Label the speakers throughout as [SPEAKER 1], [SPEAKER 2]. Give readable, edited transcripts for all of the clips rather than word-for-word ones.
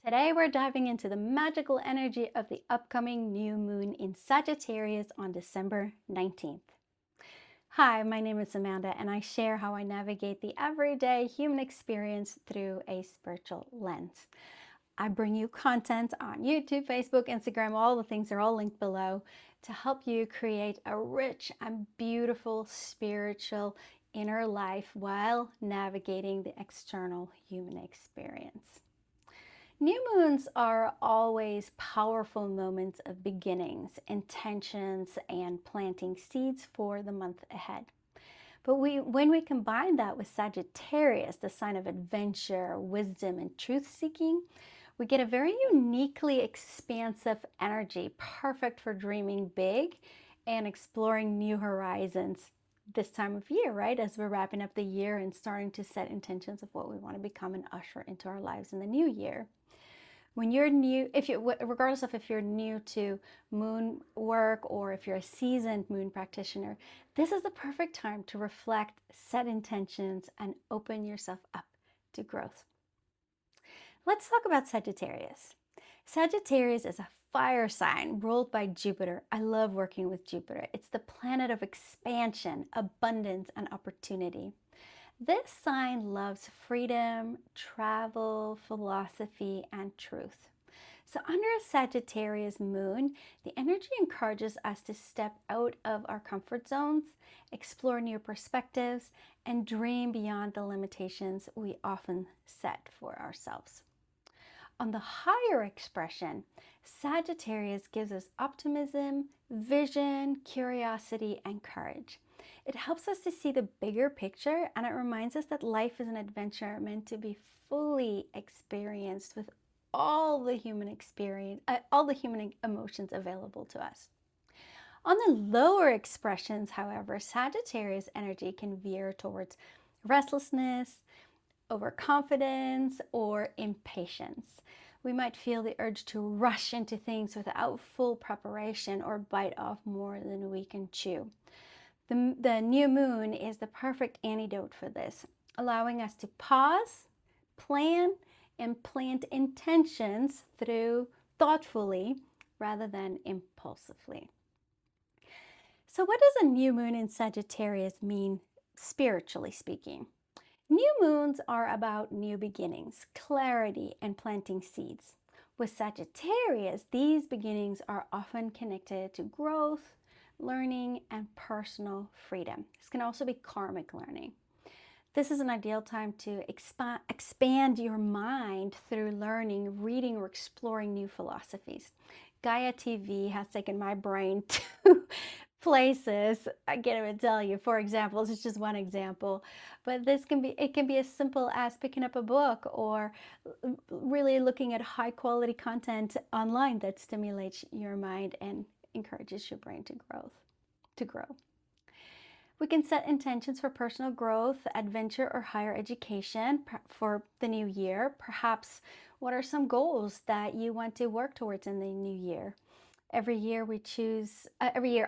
[SPEAKER 1] Today, we're diving into the magical energy of the upcoming new moon in Sagittarius on December 19th. Hi, my name is Amanda, and I share how I navigate the everyday human experience through a spiritual lens. I bring you content on YouTube, Facebook, Instagram, all the things are all linked below to help you create a rich and beautiful spiritual inner life while navigating the external human experience. New moons are always powerful moments of beginnings, intentions, and planting seeds for the month ahead. But when we combine that with Sagittarius, the sign of adventure, wisdom, and truth seeking, we get a very uniquely expansive energy, perfect for dreaming big and exploring new horizons this time of year, right? As we're wrapping up the year and starting to set intentions of what we want to become and usher into our lives in the new year. When you're new, regardless of if you're new to moon work or if you're a seasoned moon practitioner, this is the perfect time to reflect, set intentions, and open yourself up to growth. Let's talk about Sagittarius. Sagittarius is a fire sign ruled by Jupiter. I love working with Jupiter. It's the planet of expansion, abundance, and opportunity. This sign loves freedom, travel, philosophy, and truth. So under a Sagittarius moon, the energy encourages us to step out of our comfort zones, explore new perspectives, and dream beyond the limitations we often set for ourselves. On the higher expression, Sagittarius gives us optimism, vision, curiosity, and courage. It helps us to see the bigger picture, and it reminds us that life is an adventure meant to be fully experienced with all the human experience, all the human emotions available to us. On the lower expressions, however, Sagittarius energy can veer towards restlessness, overconfidence, or impatience. We might feel the urge to rush into things without full preparation or bite off more than we can chew. The new moon is the perfect antidote for this, allowing us to pause, plan, and plant intentions through thoughtfully rather than impulsively. So what does a new moon in Sagittarius mean spiritually speaking? New moons are about new beginnings, clarity, and planting seeds. With Sagittarius, these beginnings are often connected to growth, learning, and personal freedom. This can also be karmic learning. This is an ideal time to expand your mind through learning, reading, or exploring new philosophies. Gaia TV has taken my brain to places I can't even tell you. For example, this is just one example, but it can be as simple as picking up a book or really looking at high quality content online that stimulates your mind and encourages your brain to grow. We can set intentions for personal growth, adventure, or higher education for the new year. Perhaps what are some goals that you want to work towards in the new year? Every year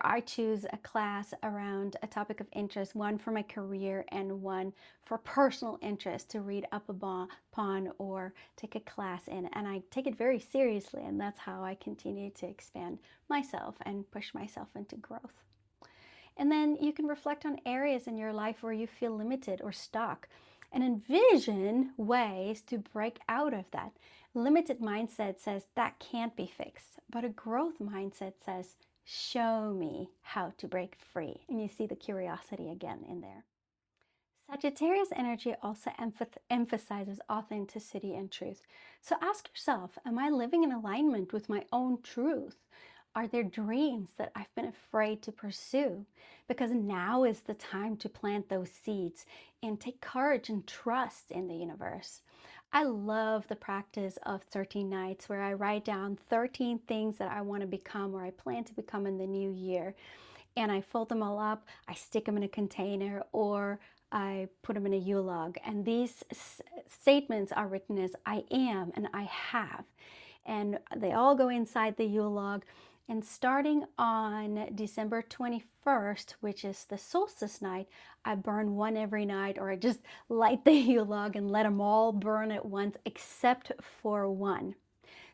[SPEAKER 1] I choose a class around a topic of interest, one for my career and one for personal interest to read up upon or take a class in. And I take it very seriously, and that's how I continue to expand myself and push myself into growth. And then you can reflect on areas in your life where you feel limited or stuck and envision ways to break out of that. Limited mindset says that can't be fixed, but a growth mindset says, show me how to break free. And you see the curiosity again in there. Sagittarius energy also emphasizes authenticity and truth. So ask yourself, am I living in alignment with my own truth? Are there dreams that I've been afraid to pursue? Because now is the time to plant those seeds and take courage and trust in the universe. I love the practice of 13 nights where I write down 13 things that I want to become or I plan to become in the new year. And I fold them all up, I stick them in a container, or I put them in a Yule log. And these statements are written as I am and I have. And they all go inside the Yule log. And starting on December 21st, which is the solstice night, I burn one every night, or I just light the Yule log and let them all burn at once except for one.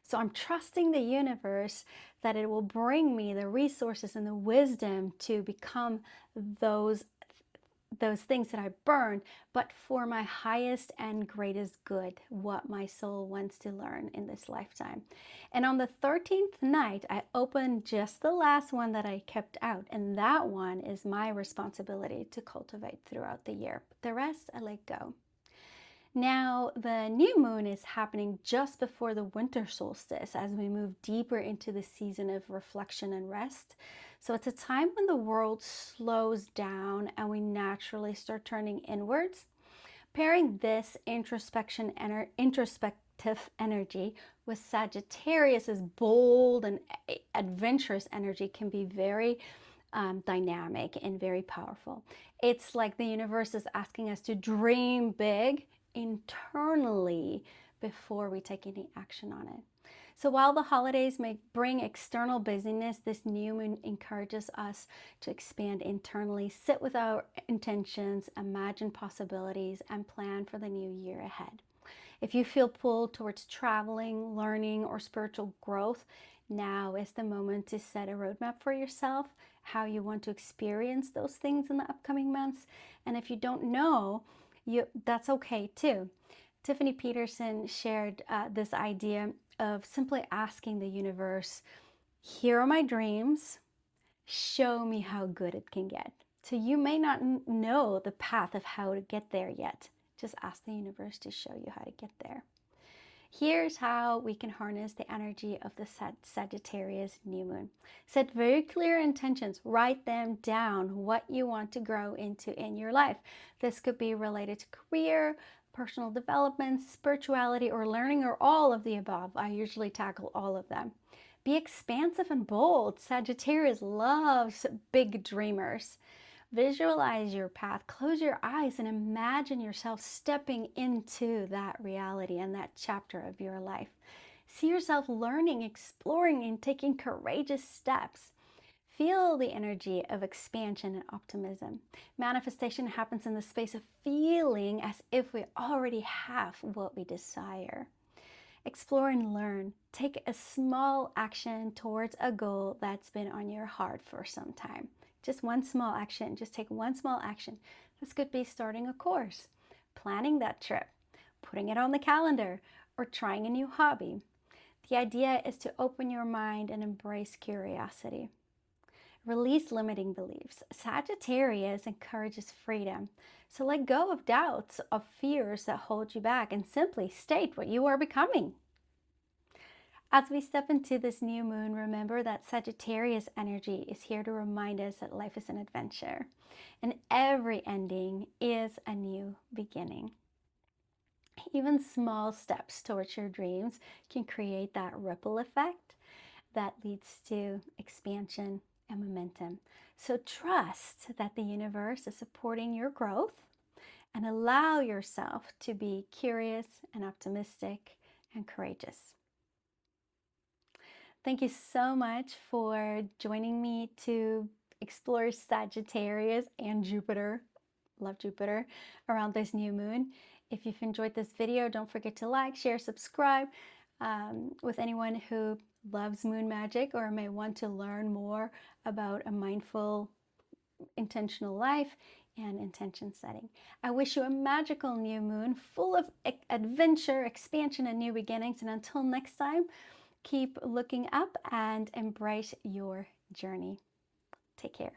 [SPEAKER 1] So I'm trusting the universe that it will bring me the resources and the wisdom to become those things that I burned, but for my highest and greatest good, what my soul wants to learn in this lifetime. And on the 13th night, I opened just the last one that I kept out, and that one is my responsibility to cultivate throughout the year. But the rest, I let go. Now, the new moon is happening just before the winter solstice as we move deeper into the season of reflection and rest. So it's a time when the world slows down and we naturally start turning inwards. Pairing this introspective energy with Sagittarius's bold and adventurous energy can be very dynamic and very powerful. It's like the universe is asking us to dream big internally before we take any action on it. So while the holidays may bring external busyness, this new moon encourages us to expand internally, sit with our intentions, imagine possibilities, and plan for the new year ahead. If you feel pulled towards traveling, learning, or spiritual growth, now is the moment to set a roadmap for yourself, how you want to experience those things in the upcoming months. And if you don't know, that's okay too. Tiffany Peterson shared this idea of simply asking the universe, here are my dreams, show me how good it can get. So you may not know the path of how to get there yet. Just ask the universe to show you how to get there. Here's how we can harness the energy of the Sagittarius new moon. Set very clear intentions. Write them down, what you want to grow into in your life. This could be related to career, personal development, spirituality, or learning, or all of the above. I usually tackle all of them. Be expansive and bold. Sagittarius loves big dreamers. Visualize your path, close your eyes, and imagine yourself stepping into that reality and that chapter of your life. See yourself learning, exploring, and taking courageous steps. Feel the energy of expansion and optimism. Manifestation happens in the space of feeling as if we already have what we desire. Explore and learn. Take a small action towards a goal that's been on your heart for some time. Just one small action. Just take one small action. This could be starting a course, planning that trip, putting it on the calendar, or trying a new hobby. The idea is to open your mind and embrace curiosity. Release limiting beliefs. Sagittarius encourages freedom. So let go of doubts, of fears that hold you back, and simply state what you are becoming. As we step into this new moon, remember that Sagittarius energy is here to remind us that life is an adventure, and every ending is a new beginning. Even small steps towards your dreams can create that ripple effect that leads to expansion and momentum. So trust that the universe is supporting your growth, and allow yourself to be curious and optimistic and courageous. Thank you so much for joining me to explore Sagittarius and Jupiter, love Jupiter, around this new moon. If you've enjoyed this video, don't forget to like, share, subscribe with anyone who loves moon magic or may want to learn more about a mindful, intentional life and intention setting. I wish you a magical new moon full of adventure, expansion, and new beginnings. And until next time, keep looking up and embrace your journey. Take care.